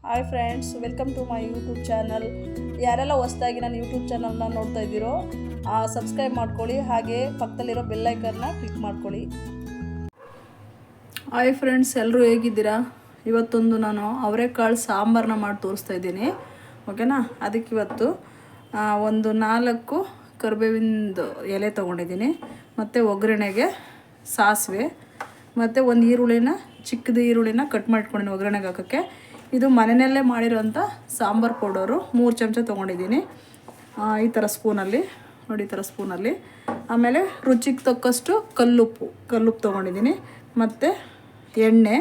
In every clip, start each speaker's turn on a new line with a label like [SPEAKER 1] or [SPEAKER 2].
[SPEAKER 1] Hi friends, welcome to my YouTube channel. ಯಾರೆಲ್ಲ ಹೊಸದಾಗಿ ನನ್ನ ಯೂಟ್ಯೂಬ್ ಚಾನಲ್ನ ನೋಡ್ತಾ ಇದ್ದೀರೋ ಸಬ್ಸ್ಕ್ರೈಬ್ ಮಾಡ್ಕೊಳ್ಳಿ, ಹಾಗೆ ಪಕ್ಕದಲ್ಲಿರೋ ಬೆಲ್ಲೈಕನ್ನ ಕ್ಲಿಕ್ ಮಾಡ್ಕೊಳ್ಳಿ. ಹಾಯ್ ಫ್ರೆಂಡ್ಸ್, ಎಲ್ಲರೂ ಹೇಗಿದ್ದೀರಾ? ಇವತ್ತೊಂದು ನಾನು ಅವರೆಕಾಳು ಸಾಂಬಾರನ್ನ ಮಾಡಿ ತೋರಿಸ್ತಾ ಇದ್ದೀನಿ. ಓಕೆನಾ? ಅದಕ್ಕೆ ಇವತ್ತು ಒಂದು 4 ಕರಿಬೇವಿಂದು ಎಲೆ ತೊಗೊಂಡಿದ್ದೀನಿ, ಮತ್ತು ಒಗ್ಗರಣೆಗೆ ಸಾಸಿವೆ, ಮತ್ತು ಒಂದು ಈರುಳ್ಳಿನ ಚಿಕ್ಕದು ಈರುಳ್ಳಿನ ಕಟ್ ಮಾಡಿಟ್ಕೊಂಡಿದ್ದೀನಿ ಒಗ್ಗರಣೆಗೆ ಹಾಕೋಕ್ಕೆ. ಇದು ಮನೆಯಲ್ಲೇ ಮಾಡಿರೋಂಥ ಸಾಂಬಾರು ಪೌಡರು 3 ಚಮಚ ತೊಗೊಂಡಿದ್ದೀನಿ, ಈ ಥರ ಸ್ಪೂನಲ್ಲಿ ನೋಡಿ, ಈ ಥರ ಸ್ಪೂನಲ್ಲಿ. ಆಮೇಲೆ ರುಚಿಗೆ ತಕ್ಕಷ್ಟು ಕಲ್ಲುಪ್ಪು ತೊಗೊಂಡಿದ್ದೀನಿ, ಮತ್ತು ಎಣ್ಣೆ,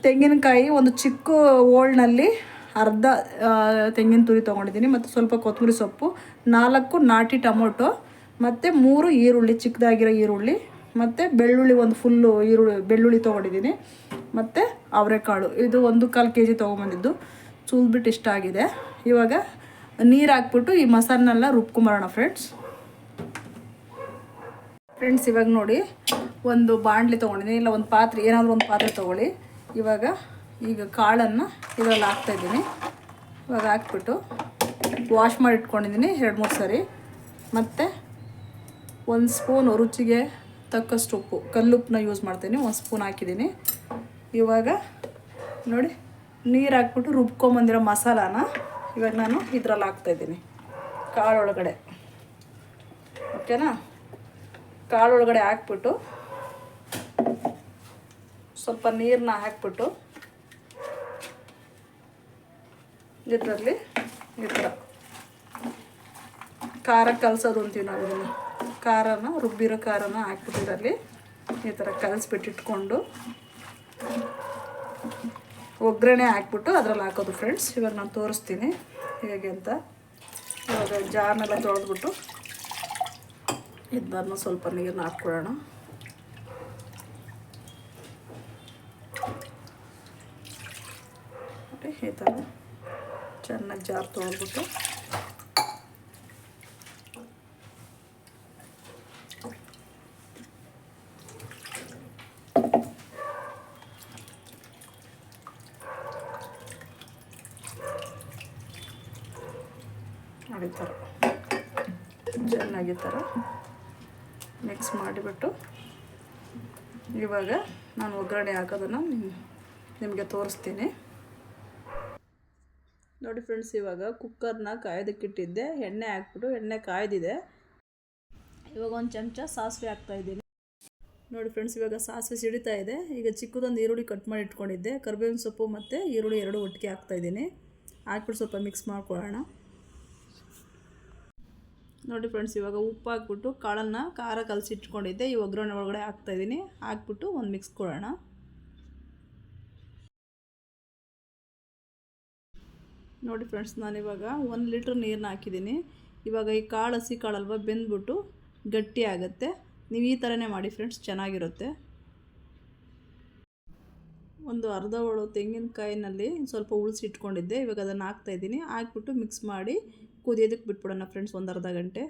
[SPEAKER 1] ತೆಂಗಿನಕಾಯಿ ಒಂದು ಚಿಕ್ಕ ಓಲ್ನಲ್ಲಿ ಅರ್ಧ ತೆಂಗಿನ ತುರಿ ತೊಗೊಂಡಿದ್ದೀನಿ, ಮತ್ತು ಸ್ವಲ್ಪ ಕೊತ್ತಂಬರಿ ಸೊಪ್ಪು, 4 ನಾಟಿ ಟೊಮೊಟೊ, ಮತ್ತು 3 ಈರುಳ್ಳಿ, ಚಿಕ್ಕದಾಗಿರೋ ಈರುಳ್ಳಿ, ಮತ್ತು ಬೆಳ್ಳುಳ್ಳಿ, ಒಂದು ಫುಲ್ಲು ಬೆಳ್ಳುಳ್ಳಿ ತೊಗೊಂಡಿದ್ದೀನಿ, ಮತ್ತು ಅವರೆಕಾಳು. ಇದು 1/4 kg ತೊಗೊಂಬಂದಿದ್ದು, ಚೂಲ್ಬಿಟ್ಟು ಇಷ್ಟ ಆಗಿದೆ. ಇವಾಗ ನೀರು ಹಾಕ್ಬಿಟ್ಟು ಈ ಮಸಾಲನ್ನೆಲ್ಲ ರುಬ್ಕೊಂಬರೋಣ ಫ್ರೆಂಡ್ಸ್. ಇವಾಗ ನೋಡಿ, ಒಂದು ಬಾಣಲಿ ತೊಗೊಂಡಿದ್ದೀನಿ, ಇಲ್ಲ ಒಂದು ಪಾತ್ರೆ, ಏನಾದರೂ ಒಂದು ಪಾತ್ರೆ ತೊಗೊಳ್ಳಿ. ಈಗ ಕಾಳನ್ನು ಇದರಲ್ಲಿ ಹಾಕ್ತಾಯಿದ್ದೀನಿ. ಇವಾಗ ಹಾಕ್ಬಿಟ್ಟು ವಾಶ್ ಮಾಡಿ ಇಟ್ಕೊಂಡಿದ್ದೀನಿ 2-3 ಸರಿ, ಮತ್ತು 1 ಸ್ಪೂನ್ ರುಚಿಗೆ ತಕ್ಕಷ್ಟು ಉಪ್ಪು, ಕಲ್ಲುಪ್ಪನ್ನ ಯೂಸ್ ಮಾಡ್ತೀನಿ, 1 ಸ್ಪೂನ್ ಹಾಕಿದ್ದೀನಿ. ಇವಾಗ ನೋಡಿ, ನೀರು ಹಾಕ್ಬಿಟ್ಟು ರುಬ್ಕೊಂಬಂದಿರೋ ಮಸಾಲಾನ ಇವಾಗ ನಾನು ಇದರಲ್ಲಿ ಹಾಕ್ತಾಯಿದ್ದೀನಿ, ಕಾಳೊಳಗಡೆ. ಓಕೆನಾ? ಕಾಳೊಳಗಡೆ ಹಾಕ್ಬಿಟ್ಟು ಸ್ವಲ್ಪ ನೀರನ್ನ ಹಾಕ್ಬಿಟ್ಟು ಇದರಲ್ಲಿ ಈ ಥರ ಖಾರ ಕಲಸೋದು ಅಂತೀವಿ ನಾವು ಇದನ್ನು, ಖಾರನ ರುಬ್ಬಿರೋ ಖಾರನ ಹಾಕ್ಬಿಟ್ಟು ಇದರಲ್ಲಿ ಈ ಥರ ಕಲಸಿಬಿಟ್ಟಿಟ್ಕೊಂಡು ಒಗ್ಗರಣೆ ಹಾಕ್ಬಿಟ್ಟು ಅದರಲ್ಲಿ ಹಾಕೋದು ಫ್ರೆಂಡ್ಸ್. ಇವಾಗ ನಾನು ತೋರಿಸ್ತೀನಿ ಹೇಗೆ ಅಂತ. ಇವಾಗ ಜಾರ್ನೆಲ್ಲ ತೊಳೆದ್ಬಿಟ್ಟು ಇದನ್ನು ಸ್ವಲ್ಪ ನೀರನ್ನ ಹಾಕ್ಕೊಳ್ಳೋಣ. ಈ ಥರ ಚೆನ್ನಾಗಿ ಜಾರ್ ತೊಳೆದ್ಬಿಟ್ಟು ಈ ಥರ ಚೆನ್ನಾಗಿ ಥರ ಮಿಕ್ಸ್ ಮಾಡಿಬಿಟ್ಟು ಇವಾಗ ನಾನು ಒಗ್ಗರಣೆ ಹಾಕೋದನ್ನು ನಿಮಗೆ ತೋರಿಸ್ತೀನಿ ನೋಡಿ ಫ್ರೆಂಡ್ಸ್. ಇವಾಗ ಕುಕ್ಕರ್ನ ಕಾಯೋದಕ್ಕಿಟ್ಟಿದ್ದೆ, ಎಣ್ಣೆ ಹಾಕ್ಬಿಟ್ಟು ಎಣ್ಣೆ ಕಾಯ್ದಿದೆ. ಇವಾಗ 1 ಚಮಚ ಸಾಸಿವೆ ಹಾಕ್ತಾಯಿದ್ದೀನಿ ನೋಡಿ ಫ್ರೆಂಡ್ಸ್. ಇವಾಗ ಸಾಸಿವೆ ಸಿಡಿತಾ ಇದೆ. ಈಗ ಚಿಕ್ಕದೊಂದು ಈರುಳ್ಳಿ ಕಟ್ ಮಾಡಿ ಇಟ್ಕೊಂಡಿದ್ದೆ, ಕರಿಬೇವಿನ ಸೊಪ್ಪು ಮತ್ತು ಈರುಳ್ಳಿ 2 ಒಟ್ಟಿಗೆ ಹಾಕ್ತಾಯಿದ್ದೀನಿ. ಹಾಕ್ಬಿಟ್ಟು ಸ್ವಲ್ಪ ಮಿಕ್ಸ್ ಮಾಡ್ಕೊಳ್ಳೋಣ ನೋಡಿ ಫ್ರೆಂಡ್ಸ್. ಇವಾಗ ಉಪ್ಪು ಹಾಕ್ಬಿಟ್ಟು ಕಾಳನ್ನು ಖಾರ ಕಲಸಿಟ್ಕೊಂಡಿದ್ದೆ ಈ ಒಗ್ಗರಣೆ ಒಳಗಡೆ ಹಾಕ್ತಾಯಿದ್ದೀನಿ. ಹಾಕ್ಬಿಟ್ಟು ಒಂದು ಮಿಕ್ಸ್ ಕೊಡೋಣ. ನೋಡಿ ಫ್ರೆಂಡ್ಸ್, ನಾನಿವಾಗ 1 ಲೀಟ್ರ್ ನೀರನ್ನ ಹಾಕಿದ್ದೀನಿ. ಇವಾಗ ಈ ಕಾಳು ಹಸಿ ಕಾಳಲ್ವ, ಬೆಂದ್ಬಿಟ್ಟು ಗಟ್ಟಿ ಆಗುತ್ತೆ. ನೀವು ಈ ಥರನೇ ಮಾಡಿ ಫ್ರೆಂಡ್ಸ್, ಚೆನ್ನಾಗಿರುತ್ತೆ. ಒಂದು ಅರ್ಧ ಹೋಳು ತೆಂಗಿನಕಾಯಿನಲ್ಲಿ ಸ್ವಲ್ಪ ಉಳಿಸಿ ಇಟ್ಕೊಂಡಿದ್ದೆ, ಇವಾಗ ಅದನ್ನು ಹಾಕ್ತಾಯಿದ್ದೀನಿ. ಹಾಕ್ಬಿಟ್ಟು ಮಿಕ್ಸ್ ಮಾಡಿ ಕುದಿಯೋದಕ್ಕೆ ಬಿಟ್ಬಿಡೋಣ ಫ್ರೆಂಡ್ಸ್, ಒಂದು ಅರ್ಧ ಗಂಟೆ.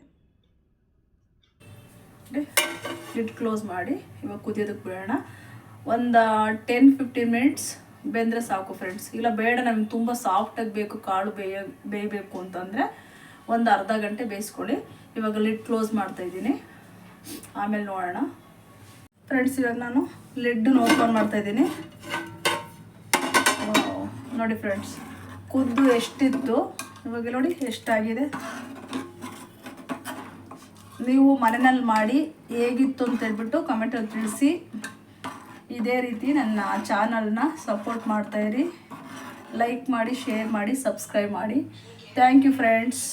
[SPEAKER 1] ಲಿಡ್ ಕ್ಲೋಸ್ ಮಾಡಿ ಇವಾಗ ಕುದಿಯೋದಕ್ಕೆ ಬಿಡೋಣ. ಒಂದು 10-15 ಮಿನಿಟ್ಸ್ ಬೆಂದರೆ ಸಾಕು ಫ್ರೆಂಡ್ಸ್. ಇಲ್ಲ ಬೇಡ, ನಮ್ಗೆ ತುಂಬ ಸಾಫ್ಟಾಗಿ ಬೇಕು, ಕಾಳು ಬೇಯಬೇಕು ಅಂತಂದರೆ ಒಂದು ಅರ್ಧ ಗಂಟೆ ಬೇಯಿಸ್ಕೊಳ್ಳಿ. ಇವಾಗ ಲಿಡ್ ಕ್ಲೋಸ್ ಮಾಡ್ತಾಯಿದ್ದೀನಿ, ಆಮೇಲೆ ನೋಡೋಣ ಫ್ರೆಂಡ್ಸ್. ಇವಾಗ ನಾನು ಲಿಡ್ಡನ್ನು ಓಪನ್ ಮಾಡ್ತಾಯಿದ್ದೀನಿ. ನೋಡಿ ಫ್ರೆಂಡ್ಸ್, ಕುದ್ದು ಎಷ್ಟಿತ್ತು, ಇವಾಗ ನೋಡಿ ಎಷ್ಟಾಗಿದೆ. ನೀವು ಮನೆಯಲ್ಲಿ ಮಾಡಿ ಹೇಗಿತ್ತು ಅಂತ ಹೇಳ್ಬಿಟ್ಟು ಕಮೆಂಟಲ್ಲಿ ತಿಳಿಸಿ. ಇದೇ ರೀತಿ ನನ್ನ ಚಾನಲ್ನ ಸಪೋರ್ಟ್ ಮಾಡ್ತಾಯಿರಿ. ಲೈಕ್ ಮಾಡಿ, ಶೇರ್ ಮಾಡಿ, ಸಬ್ಸ್ಕ್ರೈಬ್ ಮಾಡಿ. Thank you friends.